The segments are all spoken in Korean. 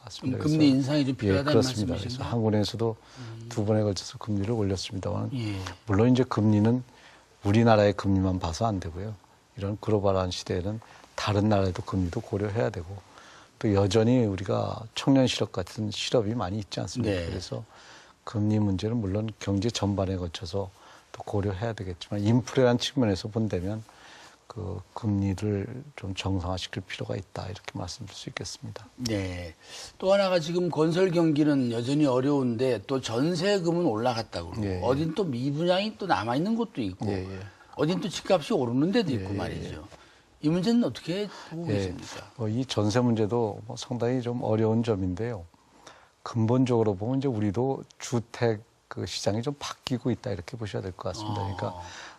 같습니다. 금리 인상이 좀 필요하다는 그렇습니다. 말씀이신가요? 그래서 한국은행에서도 두 번에 걸쳐서 금리를 올렸습니다만 예. 물론 이제 금리는 우리나라의 금리만 봐서 안 되고요. 이런 글로벌한 시대에는 다른 나라에도 금리도 고려해야 되고 또 여전히 우리가 청년 실업 같은 실업이 많이 있지 않습니까? 네. 그래서 금리 문제는 물론 경제 전반에 거쳐서 또 고려해야 되겠지만 인플레라는 측면에서 본다면 그 금리를 좀 정상화시킬 필요가 있다 이렇게 말씀드릴 수 있겠습니다. 네. 또 하나가 지금 건설 경기는 여전히 어려운데 또 전세금은 올라갔다고 그러고 예, 예. 어딘 또 미분양이 또 남아있는 곳도 있고 예, 예. 어딘 또 집값이 오르는 데도 있고 예, 말이죠. 이 문제는 어떻게 보고 계십니까? 이 전세 문제도 뭐 상당히 좀 어려운 점인데요. 근본적으로 보면 이제 우리도 주택 그 시장이 좀 바뀌고 있다 이렇게 보셔야 될 것 같습니다. 그러니까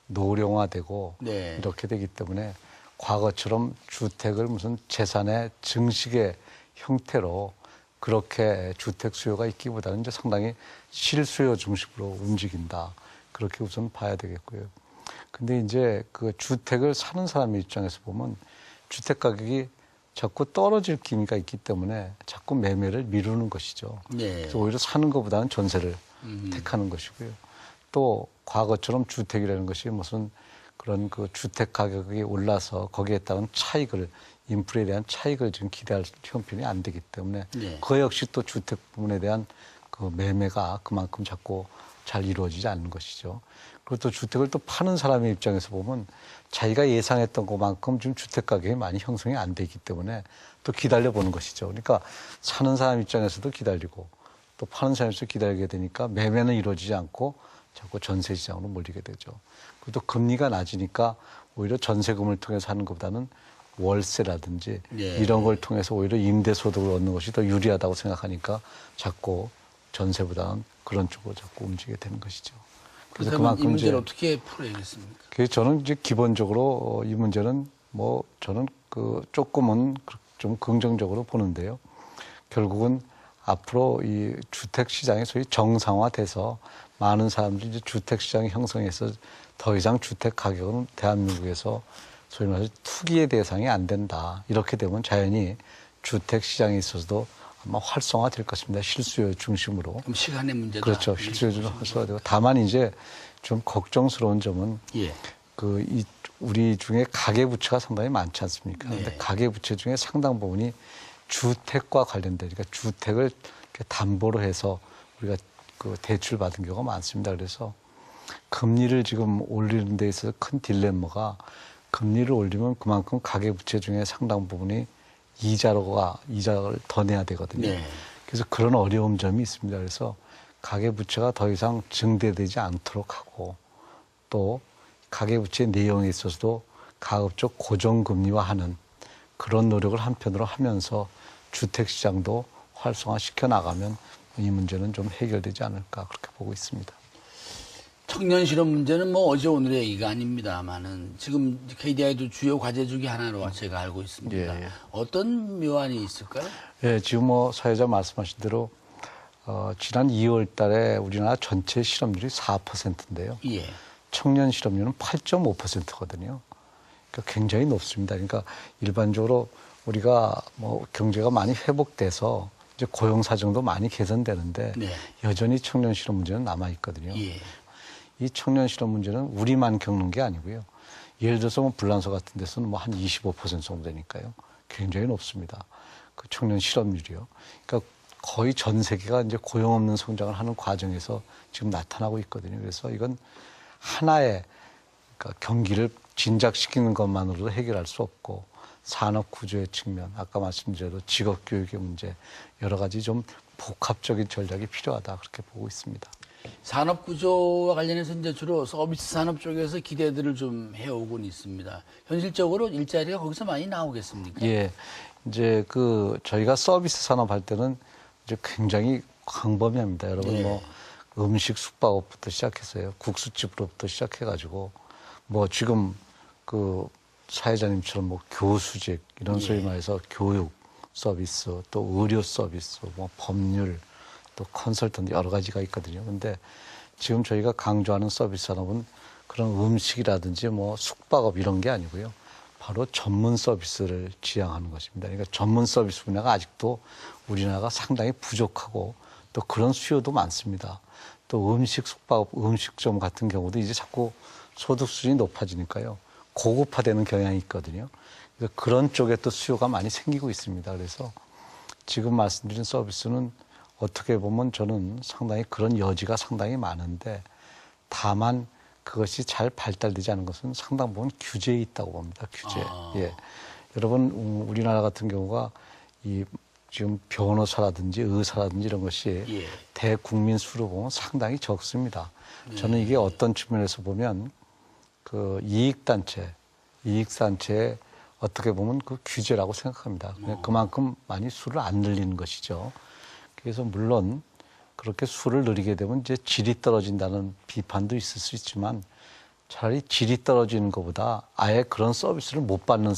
노령화되고 네. 이렇게 되기 때문에 과거처럼 주택을 무슨 재산의 증식의 형태로 그렇게 주택 수요가 있기보다는 이제 상당히 실수요 중심으로 움직인다. 그렇게 우선 봐야 되겠고요. 근데 이제 그 주택을 사는 사람의 입장에서 보면 주택 가격이 자꾸 떨어질 기미가 있기 때문에 자꾸 매매를 미루는 것이죠. 네. 그래서 오히려 사는 것보다는 전세를 택하는 것이고요. 또 과거처럼 주택이라는 것이 무슨 그런 그 주택 가격이 올라서 거기에 따른 차익을 인플레에 대한 차익을 지금 기대할 형편이 안 되기 때문에 네. 그 역시 또 주택 부분에 대한 그 매매가 그만큼 자꾸 잘 이루어지지 않는 것이죠. 그리고 또 주택을 또 파는 사람의 입장에서 보면 자기가 예상했던 것만큼 지금 주택 가격이 많이 형성이 안 되기 때문에 또 기다려보는 것이죠. 그러니까 사는 사람 입장에서도 기다리고 또 파는 사람에서 기다리게 되니까 매매는 이루어지지 않고 자꾸 전세 시장으로 몰리게 되죠. 그리고 또 금리가 낮으니까 오히려 전세금을 통해서 하는 것보다는 월세라든지 예. 이런 걸 통해서 오히려 임대소득을 얻는 것이 더 유리하다고 생각하니까 자꾸 전세보다는 그런 쪽으로 자꾸 움직이게 되는 것이죠. 그래서 그렇다면 이 그만큼 문제를 이제 어떻게 풀어야겠습니까? 그래서 저는 이제 기본적으로 이 문제는 뭐 저는 그 조금은 좀 긍정적으로 보는데요. 결국은 앞으로 이 주택 시장이 소위 정상화돼서 많은 사람들이 이제 주택 시장이 형성해서 더 이상 주택 가격은 대한민국에서 소위 말해서 투기의 대상이 안 된다. 이렇게 되면 자연히 주택 시장에 있어서도 아마 활성화될 것입니다. 실수요 중심으로. 그럼 시간의 문제다. 그렇죠. 실수요 중심으로 활성화되고 다만 이제 좀 걱정스러운 점은 예. 우리 중에 가계부채가 상당히 많지 않습니까? 네. 그런데 가계부채 중에 상당 부분이 주택과 관련된, 그러니까 주택을 이렇게 담보로 해서 우리가 그 대출 받은 경우가 많습니다. 그래서 금리를 지금 올리는 데 있어서 큰 딜레마가 금리를 올리면 그만큼 가계부채 중에 상당 부분이 이자를 더 내야 되거든요. 네. 그래서 그런 어려운 점이 있습니다. 그래서 가계부채가 더 이상 증대되지 않도록 하고 또 가계부채 내용에 있어서도 가급적 고정금리화하는 그런 노력을 한편으로 하면서 주택시장도 활성화시켜 나가면 이 문제는 좀 해결되지 않을까 그렇게 보고 있습니다. 청년 실업 문제는 뭐 어제 오늘의 얘기가 아닙니다만은 지금 KDI도 주요 과제 중에 하나로 제가 알고 있습니다. 예, 예. 어떤 묘안이 있을까요? 예, 지금 뭐 사회자 말씀하신 대로 지난 2월 달에 우리나라 전체 실업률이 4%인데요. 예. 청년 실업률은 8.5%거든요. 그러니까 굉장히 높습니다. 그러니까 일반적으로 우리가 뭐 경제가 많이 회복돼서 이제 고용 사정도 많이 개선되는데 네. 여전히 청년 실업 문제는 남아 있거든요. 예. 이 청년 실업 문제는 우리만 겪는 게 아니고요. 예를 들어서 뭐 불란서 같은 데서는 뭐 한 25% 정도 되니까요. 굉장히 높습니다. 그 청년 실업률이요. 그러니까 거의 전 세계가 이제 고용 없는 성장을 하는 과정에서 지금 나타나고 있거든요. 그래서 이건 하나의 그러니까 경기를 진작시키는 것만으로도 해결할 수 없고 산업 구조의 측면, 아까 말씀드린 직업 교육의 문제, 여러 가지 좀 복합적인 전략이 필요하다 그렇게 보고 있습니다. 산업 구조와 관련해서 이제 주로 서비스 산업 쪽에서 기대들을 좀 해오곤 있습니다. 현실적으로 일자리가 거기서 많이 나오겠습니까? 예, 이제 저희가 서비스 산업 할 때는 이제 굉장히 광범위합니다. 여러분 네. 뭐 음식 숙박업부터 시작해서요, 국수집으로부터 시작해가지고 뭐 지금 사회자님처럼 뭐 교수직 이런 소위 말해서 교육 서비스 또 의료 서비스 뭐 법률 또 컨설턴트 여러 가지가 있거든요. 근데 지금 저희가 강조하는 서비스 산업은 그런 음식이라든지 뭐 숙박업 이런 게 아니고요. 바로 전문 서비스를 지향하는 것입니다. 그러니까 전문 서비스 분야가 아직도 우리나라가 상당히 부족하고 또 그런 수요도 많습니다. 또 음식 숙박업, 음식점 같은 경우도 이제 자꾸 소득 수준이 높아지니까요. 고급화되는 경향이 있거든요. 그래서 그런 쪽에 또 수요가 많이 생기고 있습니다. 그래서 지금 말씀드린 서비스는 어떻게 보면 저는 상당히 그런 여지가 상당히 많은데 다만 그것이 잘 발달되지 않은 것은 상당 부분 규제에 있다고 봅니다. 규제. 예. 여러분, 우리나라 같은 경우가 이 지금 변호사라든지 의사라든지 이런 것이 예. 대국민 수로 보면 상당히 적습니다. 저는 이게 어떤 측면에서 보면 그 이익단체의 어떻게 보면 그 규제라고 생각합니다. 그만큼 많이 수를 안 늘리는 것이죠. 그래서 물론 그렇게 수를 늘리게 되면 이제 질이 떨어진다는 비판도 있을 수 있지만 차라리 질이 떨어지는 것보다 아예 그런 서비스를 못 받는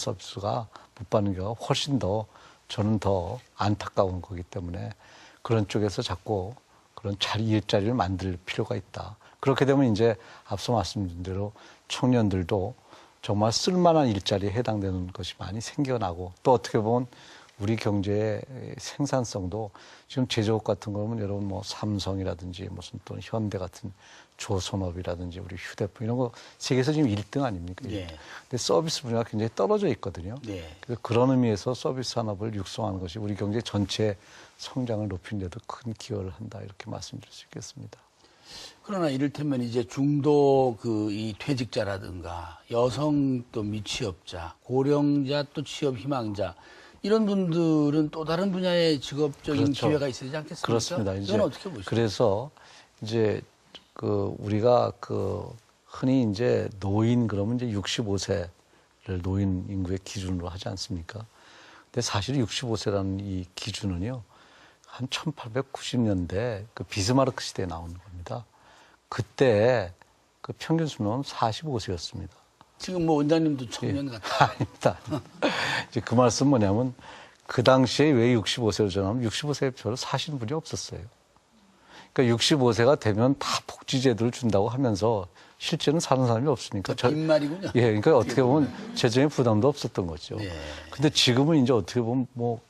경우가 훨씬 더 저는 더 안타까운 거기 때문에 그런 쪽에서 자꾸 그런 일자리를 만들 필요가 있다. 그렇게 되면 이제 앞서 말씀드린 대로 청년들도 정말 쓸만한 일자리에 해당되는 것이 많이 생겨나고 또 어떻게 보면 우리 경제의 생산성도 지금 제조업 같은 거면 여러분 뭐 삼성이라든지 무슨 또 현대 같은 조선업이라든지 우리 휴대폰 이런 거 세계에서 지금 1등 아닙니까? 네. 근데 서비스 분야가 굉장히 떨어져 있거든요. 네. 그래서 그런 의미에서 서비스 산업을 육성하는 것이 우리 경제 전체 성장을 높이는 데도 큰 기여를 한다 이렇게 말씀드릴 수 있겠습니다. 그러나 이를테면 이제 중도 이 퇴직자라든가 여성 또 미취업자, 고령자 또 취업 희망자 이런 분들은 또 다른 분야의 직업적인 그렇죠. 기회가 있어야 되지 않겠습니까? 그렇습니다. 이건 어떻게 보시죠? 그래서 이제 우리가 흔히 이제 노인 그러면 이제 65세를 노인 인구의 기준으로 하지 않습니까? 근데 사실 65세라는 이 기준은요, 한 1890년대 그 비스마르크 시대에 나오는 겁니다. 그때 그 평균 수명은 45세였습니다. 지금 뭐 원장님도 청년 같아요. 아닙니다. 이제 그 말씀 뭐냐면 그 당시에 왜 65세로 전하면 65세에 별로 사시는 분이 없었어요. 그러니까 65세가 되면 다 복지제도를 준다고 하면서 실제는 사는 사람이 없으니까. 빈말이군요. 예, 그러니까 어떻게 보면 재정의 부담도 없었던 거죠. 네. 근데 지금은 이제 어떻게 보면 뭐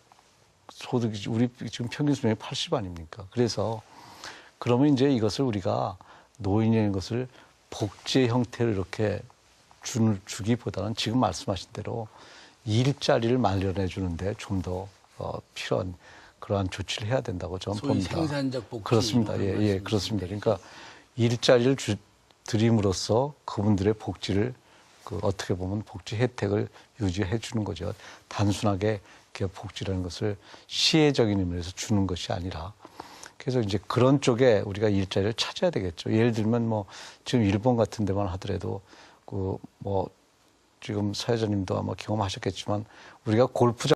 소득이 우리 지금 평균 수명이 80 아닙니까? 그래서 그러면 이제 이것을 우리가 노인이라는 것을 복지의 형태로 이렇게 주기보다는 지금 말씀하신 대로 일자리를 마련해 주는데 좀 더 필요한 그러한 조치를 해야 된다고 저는 소위 봅니다. 생산적 복지. 그렇습니다. 예, 그렇습니다. 그러니까 일자리를 드림으로써 그분들의 복지를 어떻게 보면 복지 혜택을 유지해 주는 거죠. 단순하게 복지라는 것을 시혜적인 의미에서 주는 것이 아니라 그래서 이제 그런 쪽에 우리가 일자리를 찾아야 되겠죠. 예를 들면 뭐 지금 일본 같은 데만 하더라도 지금 사회자님도 아마 경험하셨겠지만 우리가 골프장